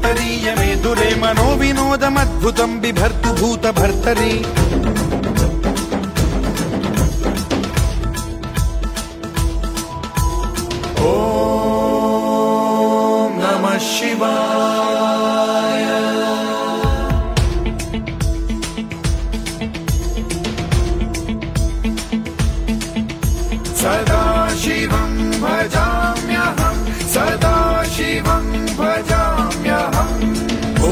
मनोत्तरीय मेदुरे मनोविनोदमद्भुतं बिभर्तु भूतभर्तरि ॐ नमः शिवाय। सदा शिवं भजाम्यहं सदा शिवं भजाम्यहम् ॐ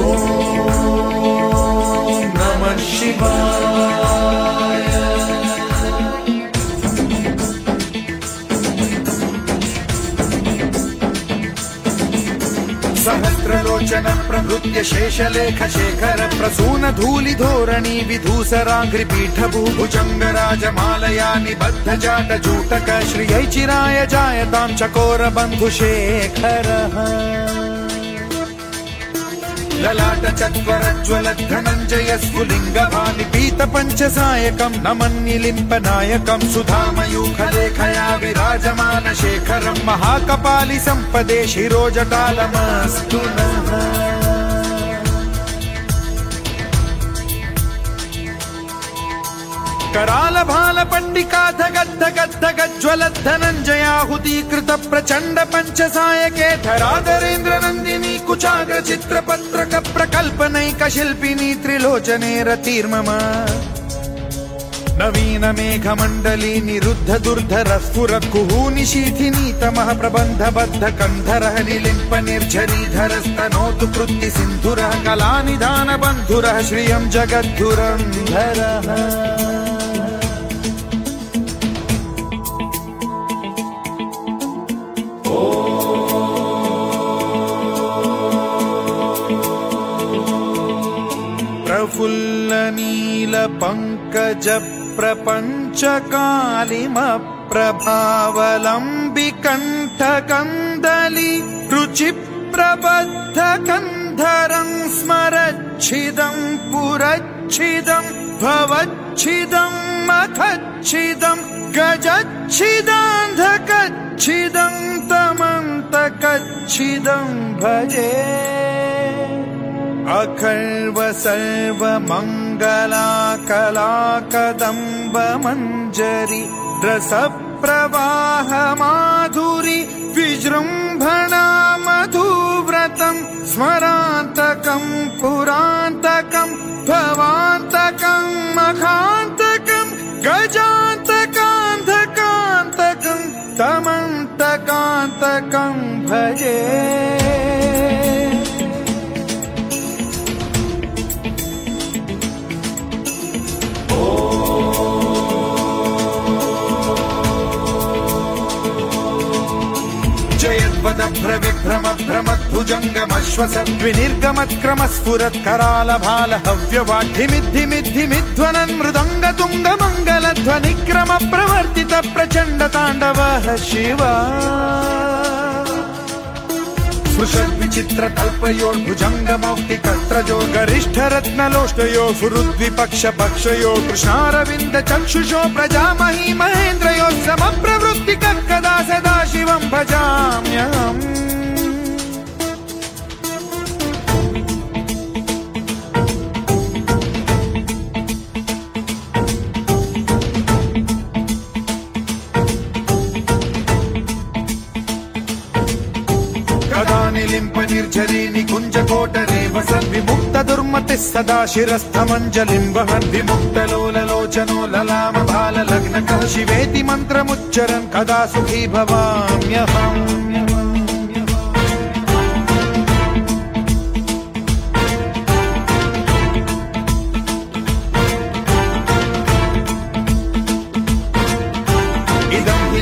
नमः शिवाय। सहस्रलोचन प्रभृत्य शेषलेख शेखर प्रसून धूलि धोरणी विधूसराङ्घ्रि पीठभूभुजङ्ग राजमालया निबद्ध जाट जूटक श्रियै चिराय जायतां चकोर बन्धुशेखरः ललाट चत्वरज्वल धनञ्जय स्फुलिङ्गभानि पीत पञ्चसायकं नमन्निलिम्पनायकं सुधामयूखलेखया विराजमान शेखरं महाकपालि सम्पदे शिरोजटालमस्तु नः। कराल भाल पंडिका धगद्ध गद्ध गज्ज्वलद् धनञ्जयाहुतीकृत प्रचण्ड पञ्चसायके धराधरेन्द्र नन्दिनी कुचाग्र चित्रपत्रक प्रकल्पनैक शिल्पिनी त्रिलोचने रतिर्मम नवीन मेघमण्डली निरुद्ध दुर्धर स्फुर कुहूनिशीथिनी तमः प्रबन्ध बद्ध कन्धरः निलिम्प निर्झरीधरस्तनोतु कृत्ति सिन्धुरः कलानिधान बन्धुरः श्रियं जगद्धुरन्धरः प्रफुल्ल नील पंकज प्रपंच कालिम प्रभावलंबिकंठ कंदली रुचि प्रबद्ध कंधरं स्मरच्छिदं पुरच्छिदं भवच्छिदं मखच्छिदं गजच्छिदान्धकच्छिदं तमन्तकच्छिदं भजे अखर्व सर्व मंगला कला कदम्ब मंजरी रस प्रवाह माधुरी विजृंभणा मधुव्रतं स्मरान्तकं पुरान्तकं भवान्तकं मखान्तकं गजान्तकान्धकान्तकं तमन्तकान्तकं भजे विभ्रम भ्रमद्भुजङ्गमश्वसद्विनिर्गमत्क्रम स्फुरत् कराल भाल हव्यवाढ्धिमिद्धिमिद्धिमिध्वनन् मृदङ्ग तुङ्ग मङ्गलध्वनिक्रम प्रवर्तित प्रचण्ड ताण्डवः शिवा स्पृशद्विचित्र कल्पयोर्भुजङ्गमौक्तिकत्रजो गरिष्ठ रत्नलोष्टयो फुरुद्विपक्ष पक्षयो कृष्णारविन्द चक्षुषो प्रजामही महेन्द्रयो समप्रवृत्तिकः कदा सदा शिवं भजाम्यहम् निलिम्प निर्झरी निकुञ्ज कोटरे वसन् विमुक्त दुर्मतिः सदा शिरस्थमञ्जलिं वहन् विमुक्त लोललोचनो ललाम भाल लग्नकः शिवेति मन्त्रमुच्चरन् कदा सुखी भवाम्यहम्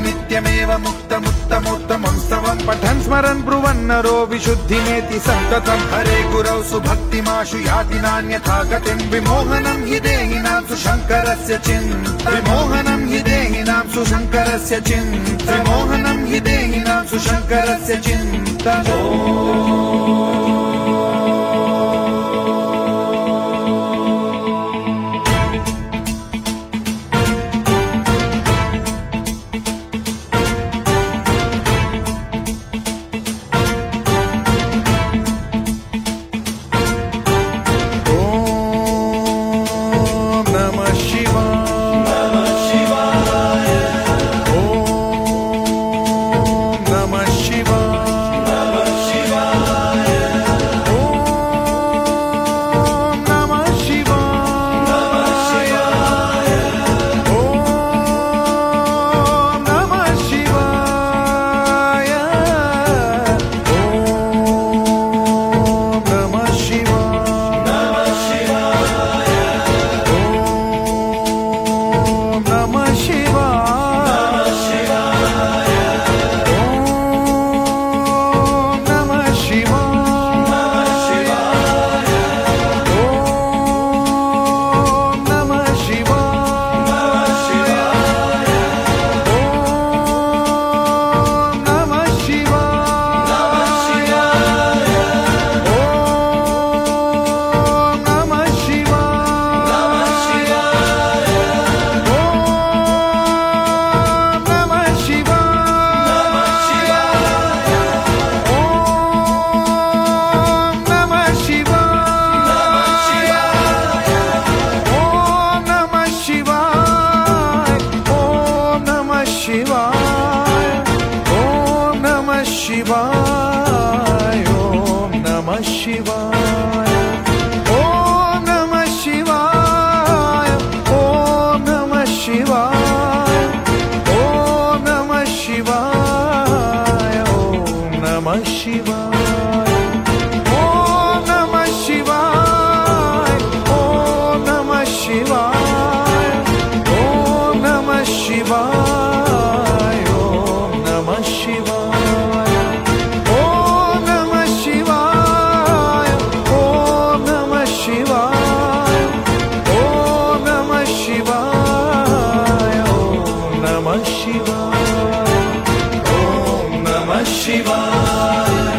नित्यमेव मुक्तमुत्तमोत्तमं स्तवं पठन् स्मरन् ब्रुवन्नरो विशुद्धिमेति सन्ततं हरे गुरौ सुभक्तिमाशु याति नान्यथा गतिं विमोहनं हि देहिनां सुशङ्करस्य चिन्ता विमोहनं हि देहिनां सुशङ्करस्य चिन्ता विमोहनं हि देहिनां सुशङ्करस्य चिन्ता शिवाय ॐ नमः शिवाय ॐ नमः शिवाय ॐ नमः शिवाय ॐ नमः शिवाय ॐ नमः शिवाय ॐ नमः शिवाय ॐ नमः शिवाय ॐ नमः शिवाय ॐ नमः शिवाय ॐ नमः शिवाय ॐ नमः शिवाय ॐ नमः शिवाय ॐ नमः शिवाय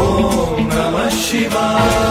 ॐ नमः शिवाय